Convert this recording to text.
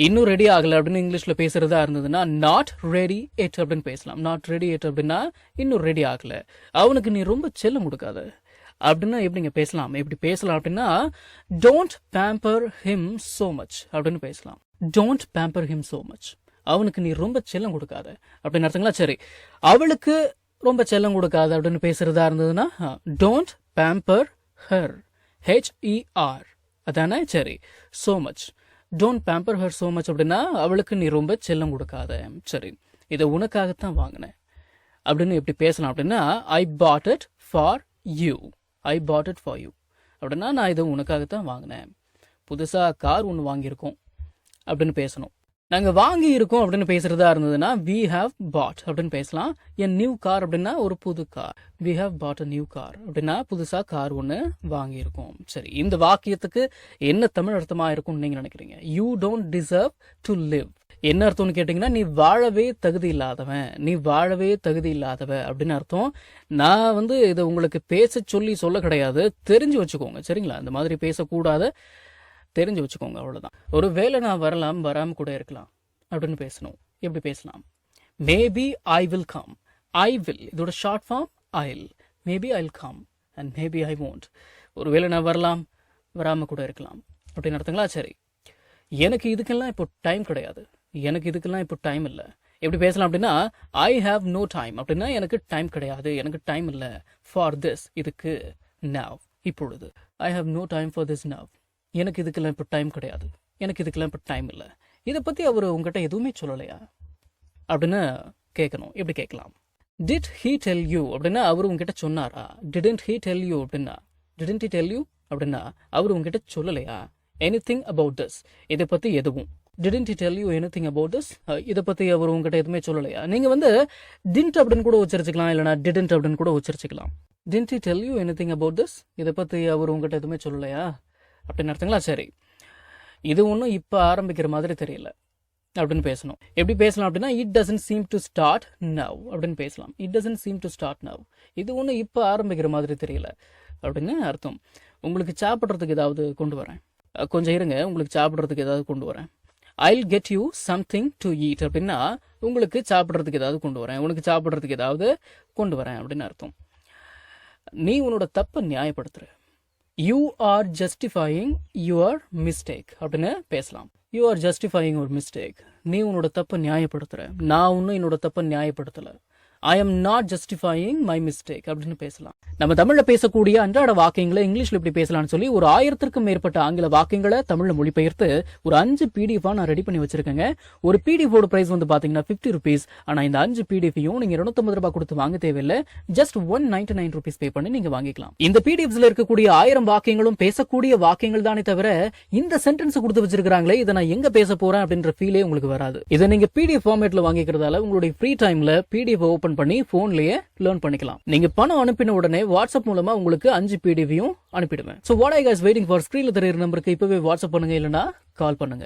இன்னும் ரெடி ஆகல அப்படின்னு இங்கிலீஷ்ல பேசுறதா இருந்ததுன்னா நாட் ரெடி எட் அப்படின்னு பேசலாம். நாட் ரெடி எட் அப்படின்னா இன்னும் ரெடி ஆகல, அவனுக்கு நீ ரொம்ப செல்லம் கொடுக்காத அப்படின்னா எப்படிங்க பேசலாம்? எப்படி பேசலாம் அப்படின்னா don't pamper him so much அப்படின்னு பேசலாம். Don't pamper him so much, அவனுக்கு நீ ரொம்ப செல்லம் கொடுக்காத அப்படின்னு அர்த்தங்களா? சரி, அவளுக்கு ரொம்ப செல்லம் கொடுக்காத அப்படின்னு பேசுறதா இருந்ததுன்னா டோன்ட் பேம்பர் ஹர், HER அதானே? சரி, so much, don't pamper her so much அப்படின்னா அவளுக்கு நீ ரொம்ப செல்லம் கொடுக்காத. சரி, இதை உனக்காகத்தான் வாங்கினேன் அப்படின்னு எப்படி பேசலாம் அப்படின்னா I put it for you, I put it for you அப்படின்னா நான் இதை உனக்காகத்தான் வாங்கினேன். புதுசாக கார் ஒன்று வாங்கியிருக்கோம் அப்படின்னு பேசணும். நாங்கள் வாங்கி இருக்கோம் அப்படின்னு பேசுறதா இருந்ததுன்னா வி ஹாவ் பாட் அப்படின்னு பேசலாம். என் நியூ கார் அப்படின்னா ஒரு புது car, we have bought a new car அப்படின்னா புதுசாக கார் ஒன்று வாங்கியிருக்கோம். சரி, இந்த வாக்கியத்துக்கு என்ன தமிழ் அர்த்தமாக இருக்கும்னு நீங்கள் நினைக்கிறீங்க? You don't deserve to live. என்ன அர்த்தம்னு கேட்டிங்கன்னா நீ வாழவே தகுதி இல்லாதவன், நீ வாழவே தகுதி இல்லாதவ அப்படின்னு அர்த்தம். நான் இதை உங்களுக்கு பேச சொல்ல கிடையாது, தெரிஞ்சு வச்சுக்கோங்க சரிங்களா? இந்த மாதிரி பேசக்கூடாத தெரிஞ்சு வச்சுக்கோங்க, அவ்வளோதான். ஒரு வேளை நான் வரலாம், வராமல் கூட இருக்கலாம் அப்படின்னு பேசணும். எப்படி பேசலாம்? Maybe I will come, I will இதோட short form I'll, maybe I will come and maybe I won't. ஒரு வேளை நான் வரலாம், வராமல் கூட இருக்கலாம் அப்படின்னு அர்த்தங்களா? சரி, எனக்கு இதுக்கெல்லாம் இப்போ டைம் கிடையாது, எனக்கு இதுக்கெல்லாம் இப்போ டைம் இல்லை. எப்படி பேசலாம் அப்படின்னா ஐ ஹாவ் நோ டைம் அப்படின்னா எனக்கு டைம் கிடையாது, எனக்கு டைம் இல்லை. ஃபார் திஸ் இதுக்கு, நவ் இப்பொழுது, I have no time for this now, எனக்கு இதுக்கெல்லாம் இப்போ டைம் கிடையாது, எனக்கு இதுக்கெல்லாம் இப்போ டைம் இல்லை. இதை பற்றி அவர் உங்ககிட்ட எதுவுமே சொல்லலையா அப்படின்னு கேட்கணும். எப்படி கேட்கலாம்? டிட் ஹீ டெல் யூ அப்படின்னா அவர் உங்ககிட்ட சொன்னாரா? டிடன்ட் ஹீ டெல் யூ அப்படின்னா டிடன்ட் ஹீ டெல் யூ அப்படின்னா அவர் உங்ககிட்ட சொல்லலையா? எனிதிங் அபவுட் திஸ், இதை பற்றி எதுவும். Didn't he tell you anything about this, இதை பற்றி அவர் உங்ககிட்ட எதுவுமே சொல்லலையா? நீங்கள் டின்ட் அப்படின்னு கூட உச்சரிச்சுக்கலாம், இல்லைனா டிடன்ட் அப்படின்னு கூட உச்சரிச்சுக்கலாம். Didn't he tell you anything about this, இதை பற்றி அவர் உங்ககிட்ட எதுவுமே சொல்லலையா அப்படின்னு அர்த்தங்களா? சரி, இது ஒன்றும் இப்போ ஆரம்பிக்கிற மாதிரி தெரியல அப்படின்னு பேசணும். எப்படி பேசலாம் அப்படின்னா it doesn't seem to start now அப்படின்னு பேசலாம். It doesn't seem to start now, இது ஒன்றும் இப்போ ஆரம்பிக்கிற மாதிரி தெரியல அப்படின்னு அர்த்தம். உங்களுக்கு சாப்பிட்றதுக்கு ஏதாவது கொண்டு வரேன், கொஞ்சம் இருங்க, உங்களுக்கு சாப்பிட்றதுக்கு ஏதாவது கொண்டு வரேன். ஐல் get you something to eat அப்படின்னா உங்களுக்கு சாப்பிட்றதுக்கு ஏதாவது கொண்டு வரேன், உனக்கு சாப்பிட்றதுக்கு ஏதாவது கொண்டு வரேன் அப்படின்னு அர்த்தம். நீ உன்னோட தப்பை நியாயப்படுத்துற, you are justifying your mistake அப்படின்னு பேசலாம். You are justifying your mistake, நீ உன்னோட தப்பை நியாயப்படுத்துற, நான் ஒன்றும் என்னோட தப்பை நியாயப்படுத்தலை. I am not justifying my mistake அப்படின்னு பேசலாம். நம்ம தமிழ்ல பேசக்கூடிய அன்றாட வாக்கியங்களை இங்கிலீஷ்ல எப்படி பேசலாம்னு சொல்லி ஒரு 1000க்கும் மேற்பட்ட ஆங்கில வாக்கியங்களை தமிழ்ல மொழிபெயர்த்து ஒரு 5 PDF நான் ரெடி பண்ணி வச்சிருக்கேங்க. ஒரு PDF ஓட பிரைஸ் பாத்தீங்கன்னா 50 rupees. ஆனா இந்த 5 PDFையும் நீங்க 250 ரூபாய் கொடுத்து வாங்க தேவையில்லை, ஜஸ்ட் 199 rupees பே பண்ணி நீங்க வாங்கிக்கலாம். இந்த PDFஸ்ல இருக்கக்கூடிய 1000 வாக்கியங்களும் பேசக்கூடிய வாக்கியங்கள் தானே தவிர இந்த சென்டென்ஸ் கொடுத்து வச்சிருக்காங்களே இதை நான் எங்க பேச போறேன் அப்படின்ற ஃபீலே உங்களுக்கு வராது. இதை நீங்க PDF ஃபார்மேட்ல வாங்கிக்கிறதால உங்களுடைய ஃப்ரீ டைம்ல PDF ஓபன் பண்ணி போன்லயே லேர்ன் பண்ணிக்கலாம். நீங்க பணம் அனுப்பின உடனே வாட்ஸ்அப் மூலமா உங்களுக்கு 5 PDFையும் அனுப்பிடுவேன். So what are you guys waiting for? ஸ்கிரீன்ல தெரியுற நம்பருக்கு இப்பவே வாட்ஸ்அப் பண்ணுங்க, இல்லனா கால் பண்ணுங்க.